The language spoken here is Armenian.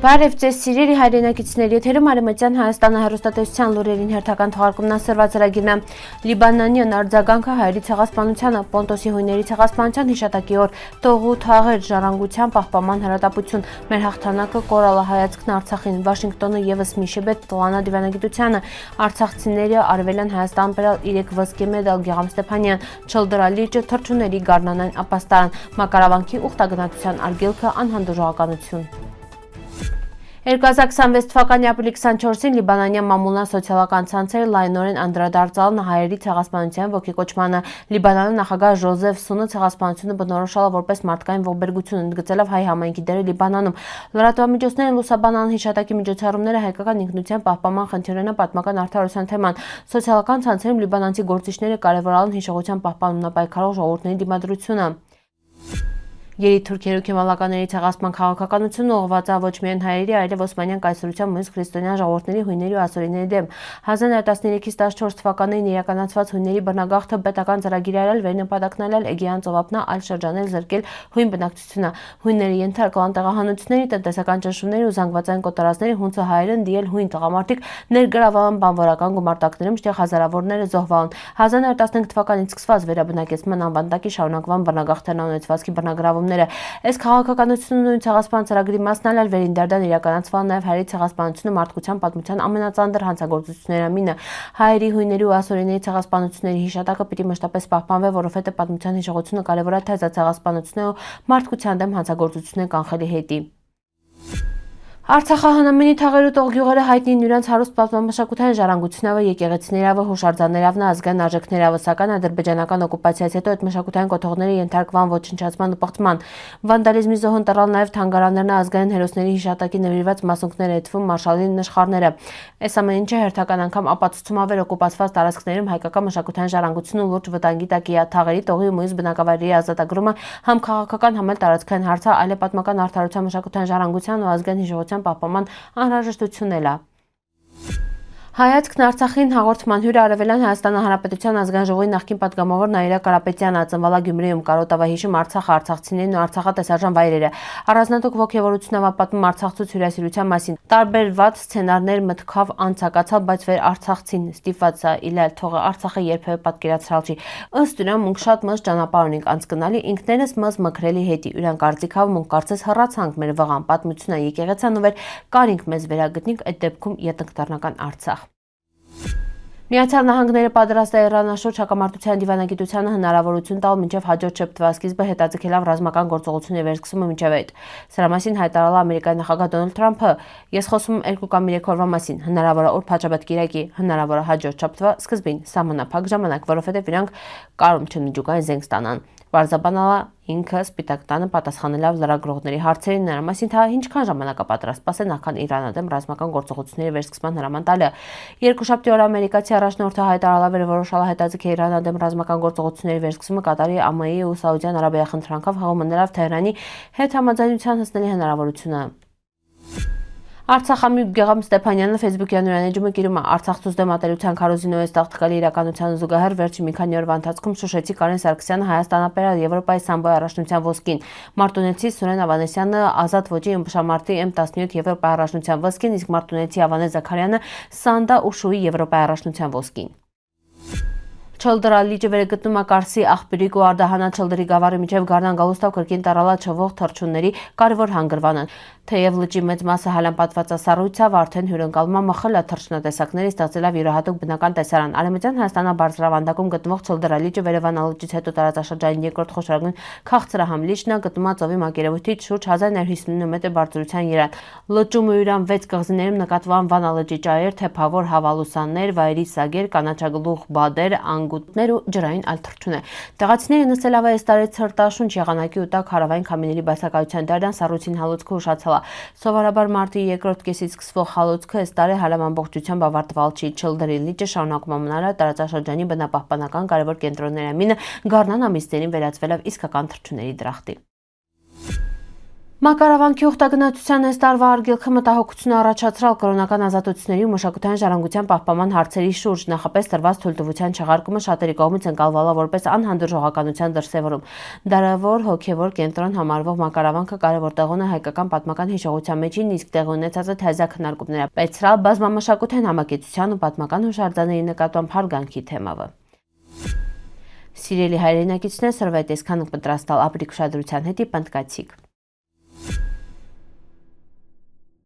Բարև ձեզ սիրելի հայրենակիցներ, եթերում Արևմտյան Հայաստանը հեռուստատեսության լուրերին հերթական թողարկումն ասրված ծրագիրն է։ Լիբանանյան արձագանքը հայերի ցեղասպանությանը, Պոնտոսի հույների ցեղասպանության հիշատակի օր, տողու թաղեր, ժառանգության պահպանման հրատապություն, մեր հաղթանակը, կորալահայացքն Արցախին, Վաշինգտոնը ևս մի շիբետ տղանա դիվանագիտությանը, արցախցիները Արևելյան Հայաստան բերալ 3 ոսկե մեդալ, Գեգամ Ստեփանյան, Չլդրալիճը, թռչունների գարնանային ապաստարան, Մակարավանքի ուխտագնացության արգելքը, անհանդուրժողականություն։ 2026 թվականի ապրիլի 24-ին Լիբանանյան մամուլնան սոցիալական ցանցերը լայնորեն անդրադարձան հայերի ցեղասպանության ոգեկոչմանը։ Լիբանանի նախագահ Ժոզեֆ Սունը ցեղասպանությունը բնորոշել է որպես մարդկային ողբերգություն, ընդգծելով հայ համայնքի դերը Լիբանանում։ Լրատվամիջոցները լուսաբանան հիշատակի միջոցառումները, հայկական ինքնության պահպանման խնդիրները, պատմական արդարության թեման։ Սոցիալական ցանցերում լիբանանցի գործիչները կարևորացան հիշողության պահպանումն պայքարող ժողովուրդների դիմադրությունը։ Երիտթուրքերի ու քեմալականների ցեղասպան քաղաքականությունը ուղղված է ոչ միայն հայերի, այլև Օսմանյան կայսրության մյուս քրիստոնյա ժողովուրդների, հույների ու ասորիների դեմ։ 1913-14 թվականներին իրականացված հույների բռնագաղթը պետական ծրագիր արել, վերնպատակն այլ Էգեյան ծովափնա այլ շրջանել զրկել հույն բնակչությունը։ Հույնները ենթարկվան տեղահանությունների, տնտեսական ճնշումների ու զանգվածային կոտորածների, հունցը հայերն դիել հույն տղամարդիկ ներգրավվան բանվորական գումարտակներում, շտեղ հազարավորները զոհվան։ 1915 թվականից սկսված վերաբնակեցման անվանդակի շարունակվան բռնագաղթերն ունեցվածքի բռնագրավում։ Այս քաղաքականությունը նույն ցեղասպան ծրագրի մասն այլ վերին իրականացվան նաև հայերի ցեղասպանությունը մարդկության պատմության ամենածանր հանցագործությունների մինը։ Հայերի, հույների ու ասորիների ցեղասպանությունների հիշատակը պիտի մշտապես պահպանվի, որովհետև պատմության հիշողությունը կարևոր է թե ցեղասպանությունները ու մարդկության դեմ հանցագործությունները կանխելի հետի։ Արցախահանամինի թաղեր ու տող գյուղերը հայտնի են նրանց հարուստ պատմամշակութային ժառանգությունով, եկեղեցիներով, հուշարձաններով, ազգային արժեքներով, սակայն ադրբեջանական օկուպացիայից հետո այդ մշակութային կոթողները ենթարկվան ոչնչացման ու պղծման։ Վանդալիզմի զոհն տռալ նաև թանգարաններն, ազգային հերոսների հիշատակի նվիրված մասունքները, հետվում մարշալի նշխարները։ Այս ամեն ինչը հերթական անգամ ապացուցում է օկուպացված տարածքներում հայկական մշակութային ժառանգությունը լուրջ վտանգի տակ է։ Թաղերի, տողի ու մյուս բնակավայրերի ազատագրումը համ քաղաքական, համ էլ տարածքային հարց է, այլ պատմական արդարության, մշակութային ժառանգության ու ազգային հիշողության պահպանման անհրաժեշտությունն էլ է։ Հայացքն Արցախին հաղորդման հյուրը Արևելյան Հայաստան Հանրապետության ազգային ժողովի նախկին պատգամավոր Նաիրա Կարապետյանը, ծնվալա Գյումրիում, կարոտավա հիշում Արցախը, արցախցիներն ու արցախատեսարժան վայրերը։ Առանձնատուկ ոգևորությունով պատմում արցախցու հյուրասիրության մասին։ Տարբերված սցենարներ մտքավ անցակացավ, բայց վեր արցախցին ստիպված է իլել թողը Արցախը երբևէ պատկերացրալ չի։ Ըստ իրան մունք շատ մզ ճանապարհ ունենք անցկնալի, ինքներս մզ մքրելի հետի։ Ուրան կարծիքավ մունք կարծես հեռացանք մեր վղան պատմությունը եկեղեցան ու վեր կարինք մեզ վերագտնենք այդ դեպքում յետնկտառնական Արցախ։ Միացյալ Նահանգները պատրաստ է իրանաշուրջ հակամարտության դիվանագիտությանը հնարավորություն տալ մինչև հաջորդ շաբթվա սկիզբը, հետաձգելով ռազմական գործողությունների վերսկսումը մինչև այդ։ Սրա մասին հայտարարել է Ամերիկայի նախագահ Դոնալդ Թրամփը։ Ես խոսում եմ 2 կամ 3 օրվա մասին, հնարավոր է օր փաչաբեդ կիրակի, հնարավոր է հաջորդ շաբթվա սկզբին, սահմանափակ ժամանակ, որովհետև իրանք կարում չնջուկային զենք ստանան։ Պարզաբանալա ինքը Սպիտակ տանը պատասխանելով լրագրողների հարցերին նրա մասին, թե ինչքան ժամանակ է պատրաստ սպասել նախքան Իրանադեմ ռազմական գործողությունների վերսկսման հրաման տալը։ Երկուշաբթի օրը ամերիկացի առաջնորդը հայտարարել որոշալ հետաձգել Իրանադեմ ռազմական գործողությունների վերսկսումը Կատարի, ԱՄՆ-ի ու Սաուդյան Արաբիայի խնդրանքով հաղորդումներով Թեհրանի հետ համաձայնության հասնելու հնարավորությունը։ Արցախամի Գեգամ Ստեփանյանը Facebook-յան նորանեջումը կիրում է Արցախցուց դեմ ատելության քարոզինոյի տաղտկալի իրականության զուգահեռ վերջի մի քանի օրվա ընթացքում Շուշեցի Կարեն Սարգսյանը Հայաստանապերել Եվրոպայի սամբոյի առաջնության ոսկին, Մարտունեցի Սուրեն Ավանեսյանը ազատ ոճի ըմբշամարտի M17 Եվրոպայի առաջնության ոսկին, իսկ Մարտունեցի Ավանես Զաքարյանը Սանդա ու Շուի Եվրոպայի առաջնության ոսկին։ Չլդրալիճը վերգտնում է Կարսի, Աղբյուրիկ ու Արդահանա Չլդրի գավառի միջև Գառնան գալուստով կրկին տարալա չվող թռչունների կարևոր հանգրվանը։ Թեև լճի մեծ մասը հալանպատված է սառույցով, արդեն հյուրընկալման մխել է թռչնատեսակների, ստեղծելով յուրահատուկ բնական տեսարան։ Արևմտյան Հայաստանաբարձրավանդակում գտնվող Չլդրալիճը Վերևանա լճից հետո տարածաշրջանի երկրորդ խոշորագույն քաղցրահամ լիճն է, գտնվում է ծովի մակերևույթից շուրջ 1959 մետր բարձրության երան։ Լճում ու իրան 6 կղզիներում նկատվան Վանա լճի ճայեր, թեփավոր հավալուսաններ, վայրի սագեր, կանաչագլուխ բադեր, անգուտներ ու ջրային այլ թռչուններ։ Տեղացիները նստելով այս տարի ցրտաշունչ եղանակի ու տաք հարավային քամիների բացակայության դարդան սառույցին հալոցքը ուշացել է։ Սովորաբար մարտի երկրորդ կեսից սկսվող հալոցքը այս տարի համամբողջությամբ ավարտվել չի։ Չլդրի լիճը շարունակում է մնալ տարածաշրջանի բնապահպանական կարևոր կենտրոնների մինը Գառնան ամիսներին վերածվելով իսկական թռչունների դրախտի։ Մակարավանքի ուխտագնացության այս տարվա արգելքը մտահոգություն առաջացրալ կրոնական ազատությունների ու մշակութային ժառանգության պահպանման հարցերի շուրջ, նախապես տրված թույլտվության չեղարկումը շատերի կողմից ընկալվել է որպես անհանդուրժողականության դրսևորում։ Դարավոր հոգևոր կենտրոն համարվող Մակարավանքը կարևոր տեղ ունի հայկական պատմական հիշողության մեջին, իսկ տեղի ունեցած թեզակ քննարկումները պետցրալ բազմամշակութային համակեցության ու պատմական հուշարձանների նկատմամբ հարգանքի թեմավը։ Սիրելի հայրենակիցներ, սրվայտ այսքան պատրաստալ ապրիք ուշադրության հետի պնդկացիք։